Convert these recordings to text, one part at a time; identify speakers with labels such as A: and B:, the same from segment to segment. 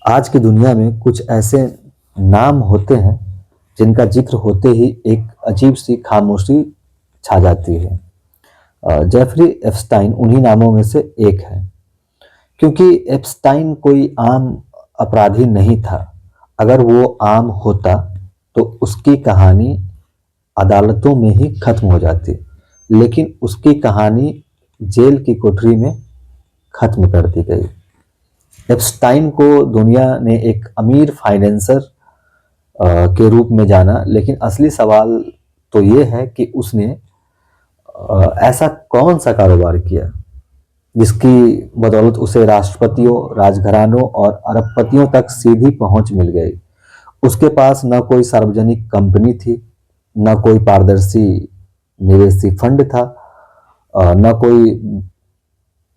A: आज की दुनिया में कुछ ऐसे नाम होते हैं जिनका जिक्र होते ही एक अजीब सी खामोशी छा जाती है। जेफरी एप्स्टाइन उन्हीं नामों में से एक है, क्योंकि एप्स्टाइन कोई आम अपराधी नहीं था। अगर वो आम होता तो उसकी कहानी अदालतों में ही खत्म हो जाती, लेकिन उसकी कहानी जेल की कोठरी में खत्म कर दी गई। एप्स्टाइन को दुनिया ने एक अमीर फाइनेंसर के रूप में जाना, लेकिन असली सवाल तो ये है कि उसने ऐसा कौन सा कारोबार किया जिसकी बदौलत उसे राष्ट्रपतियों, राजघरानों और अरबपतियों तक सीधी पहुंच मिल गई। उसके पास न कोई सार्वजनिक कंपनी थी, न कोई पारदर्शी निवेशी फंड था, न कोई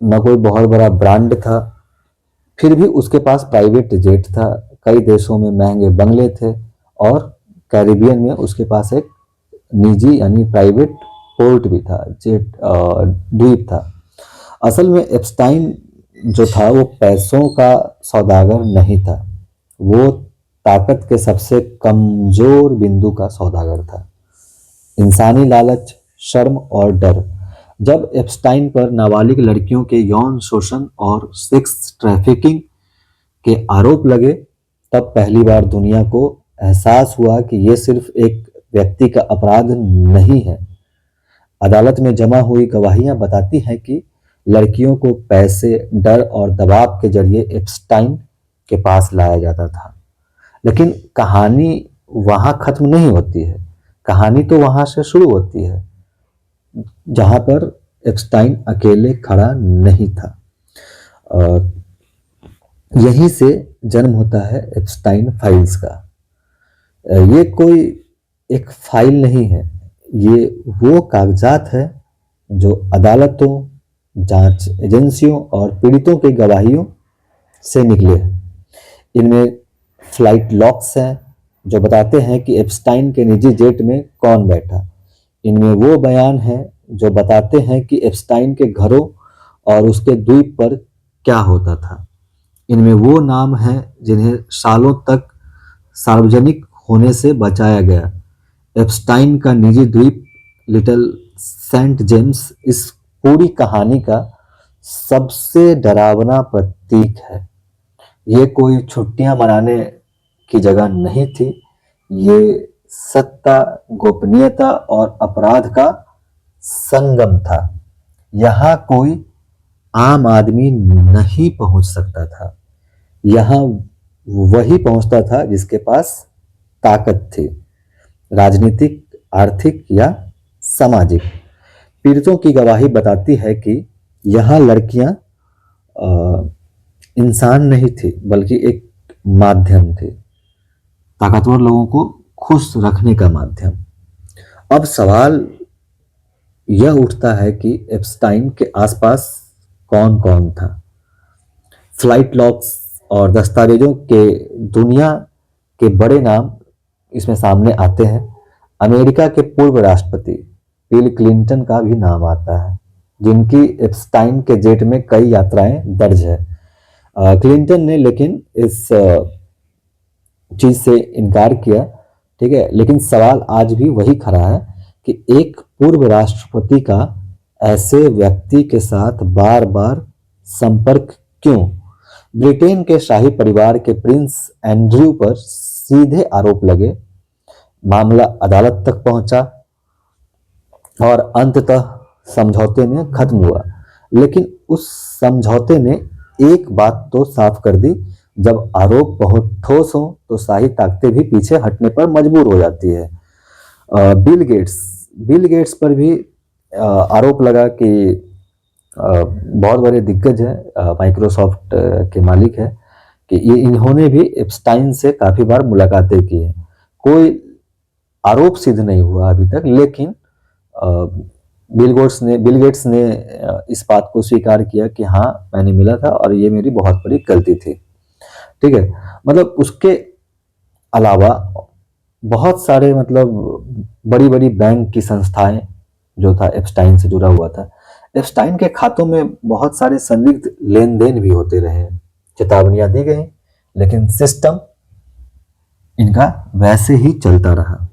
A: बहुत बड़ा ब्रांड था। फिर भी उसके पास प्राइवेट जेट था, कई देशों में महंगे बंगले थे और कैरिबियन में उसके पास एक निजी यानी प्राइवेट पोर्ट भी था, जेट द्वीप था। असल में एप्स्टाइन जो था वो पैसों का सौदागर नहीं था, वो ताकत के सबसे कमजोर बिंदु का सौदागर था। इंसानी लालच, शर्म और डर। जब एप्स्टाइन पर नाबालिग लड़कियों के यौन शोषण और सेक्स ट्रैफिकिंग के आरोप लगे, तब पहली बार दुनिया को एहसास हुआ कि ये सिर्फ एक व्यक्ति का अपराध नहीं है। अदालत में जमा हुई गवाहियां बताती हैं कि लड़कियों को पैसे, डर और दबाव के जरिए एप्स्टाइन के पास लाया जाता था। लेकिन कहानी वहां खत्म नहीं होती है। कहानी तो वहां से शुरू होती है जहां पर एप्स्टाइन अकेले खड़ा नहीं था। यहीं से जन्म होता है एप्स्टाइन फाइल्स का। ये कोई एक फाइल नहीं है, ये वो कागजात है जो अदालतों, जांच एजेंसियों और पीड़ितों की गवाहियों से निकले हैं। इनमें फ्लाइट लॉग्स हैं जो बताते हैं कि एप्स्टाइन के निजी जेट में कौन बैठा। इनमें वो बयान हैं जो बताते हैं कि एप्स्टाइन के घरों और उसके द्वीप पर क्या होता था। इनमें वो नाम हैं जिन्हें सालों तक सार्वजनिक होने से बचाया गया। एप्स्टाइन का निजी द्वीप लिटिल सेंट जेम्स इस पूरी कहानी का सबसे डरावना प्रतीक है। ये कोई छुट्टियां मनाने की जगह नहीं थी, ये सत्ता, गोपनीयता और अपराध का संगम था। यहाँ कोई आम आदमी नहीं पहुंच सकता था, यहाँ वही पहुंचता था जिसके पास ताकत थी, राजनीतिक, आर्थिक या सामाजिक। पीड़ितों की गवाही बताती है कि यहाँ लड़कियां इंसान नहीं थी बल्कि एक माध्यम थे, ताकतवर लोगों को खुश रखने का माध्यम। अब सवाल यह उठता है कि एप्स्टाइन के आसपास कौन कौन था। फ्लाइट लॉग्स और दस्तावेजों के दुनिया के बड़े नाम इसमें सामने आते हैं। अमेरिका के पूर्व राष्ट्रपति बिल क्लिंटन का भी नाम आता है, जिनकी एप्स्टाइन के जेट में कई यात्राएं दर्ज है। क्लिंटन ने लेकिन इस चीज से इनकार किया, ठीक है। लेकिन सवाल आज भी वही खड़ा है कि एक पूर्व राष्ट्रपति का ऐसे व्यक्ति के साथ बार बार संपर्क क्यों। ब्रिटेन के शाही परिवार के प्रिंस एंड्रयू पर सीधे आरोप लगे, मामला अदालत तक पहुंचा और अंततः समझौते में खत्म हुआ। लेकिन उस समझौते ने एक बात तो साफ कर दी, जब आरोप बहुत ठोस हो तो शाही ताकतें भी पीछे हटने पर मजबूर हो जाती है। बिल गेट्स पर भी आरोप लगा कि बहुत बड़े दिग्गज हैं, माइक्रोसॉफ्ट के मालिक है, कि ये इन्होंने भी एप्स्टाइन से काफी बार मुलाकातें की हैं। कोई आरोप सिद्ध नहीं हुआ अभी तक, लेकिन बिल गेट्स ने इस बात को स्वीकार किया कि हाँ, मैंने मिला था और ये मेरी बहुत बड़ी गलती थी, ठीक है। मतलब उसके अलावा बहुत सारे बड़ी बड़ी बैंक की संस्थाएं जो था एप्स्टाइन से जुड़ा हुआ था। एप्स्टाइन के खातों में बहुत सारे संदिग्ध लेन देन भी होते रहे, चेतावनियां दी गई लेकिन सिस्टम इनका वैसे ही चलता रहा।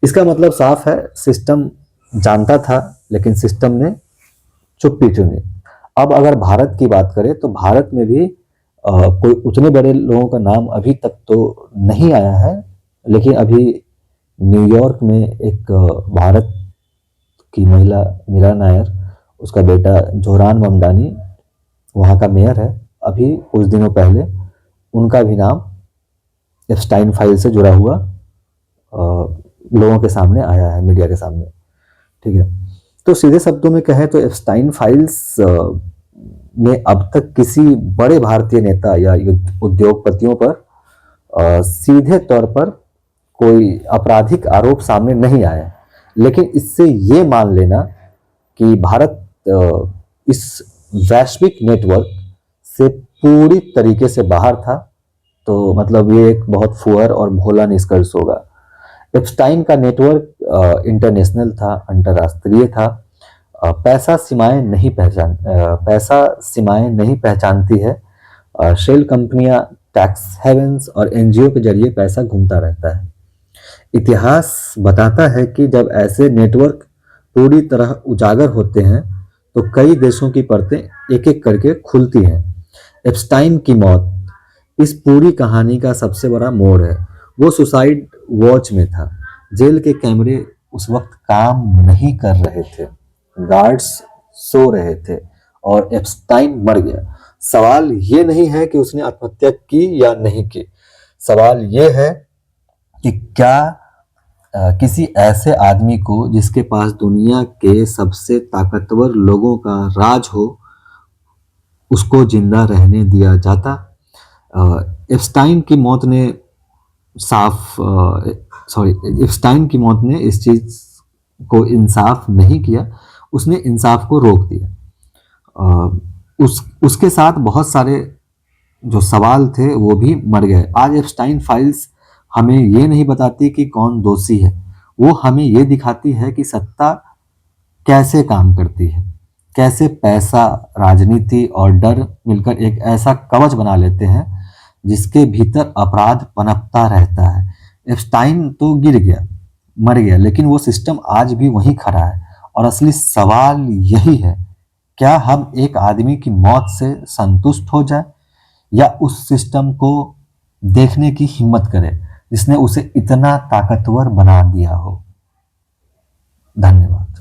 A: इसका मतलब साफ है, सिस्टम जानता था लेकिन सिस्टम ने चुप्पी चुनी। अब अगर भारत की बात करें तो भारत में भी कोई उतने बड़े लोगों का नाम अभी तक तो नहीं आया है, लेकिन अभी न्यूयॉर्क में एक भारत की महिला मीरा नायर, उसका बेटा जोरान ममडानी वहाँ का मेयर है। अभी कुछ दिनों पहले उनका भी नाम एप्स्टाइन फाइल से जुड़ा हुआ लोगों के सामने आया है, मीडिया के सामने। ठीक है, तो सीधे शब्दों में कहें तो एप्स्टाइन फाइल्स में अब तक किसी बड़े भारतीय नेता या उद्योगपतियों पर सीधे तौर पर कोई आपराधिक आरोप सामने नहीं आया, लेकिन इससे ये मान लेना कि भारत इस वैश्विक नेटवर्क से पूरी तरीके से बाहर था, तो मतलब ये एक बहुत फुअर और भोला निष्कर्ष होगा। एप्स्टाइन का नेटवर्क इंटरनेशनल था, अंतर्राष्ट्रीय था। पैसा सीमाएं नहीं पहचानती है। शेल कंपनियां, टैक्स हेवन्स और एनजीओ के जरिए पैसा घूमता रहता है। इतिहास बताता है कि जब ऐसे नेटवर्क पूरी तरह उजागर होते हैं तो कई देशों की परतें एक एक करके खुलती हैं। एप्स्टाइन की मौत इस पूरी कहानी का सबसे बड़ा मोड़ है। वो सुसाइड वॉच में था। जेल के कैमरे उस वक्त काम नहीं कर रहे थे, गार्ड्स सो रहे थे और एप्स्टाइन मर गया। सवाल ये नहीं है कि उसने आत्महत्या की या नहीं की, सवाल ये है कि क्या किसी ऐसे आदमी को जिसके पास दुनिया के सबसे ताकतवर लोगों का राज हो, उसको जिंदा रहने दिया जाता। एप्स्टाइन की मौत ने एप्स्टाइन की मौत ने इस चीज को इंसाफ नहीं किया, उसने इंसाफ को रोक दिया। उसके साथ बहुत सारे जो सवाल थे वो भी मर गए। आज एप्स्टाइन फाइल्स हमें ये नहीं बताती कि कौन दोषी है, वो हमें ये दिखाती है कि सत्ता कैसे काम करती है, कैसे पैसा, राजनीति और डर मिलकर एक ऐसा कवच बना लेते हैं जिसके भीतर अपराध पनपता रहता है। एप्स्टाइन तो गिर गया, मर गया, लेकिन वो सिस्टम आज भी वहीं खड़ा है। और असली सवाल यही है, क्या हम एक आदमी की मौत से संतुष्ट हो जाए या उस सिस्टम को देखने की हिम्मत करें जिसने उसे इतना ताकतवर बना दिया हो। धन्यवाद।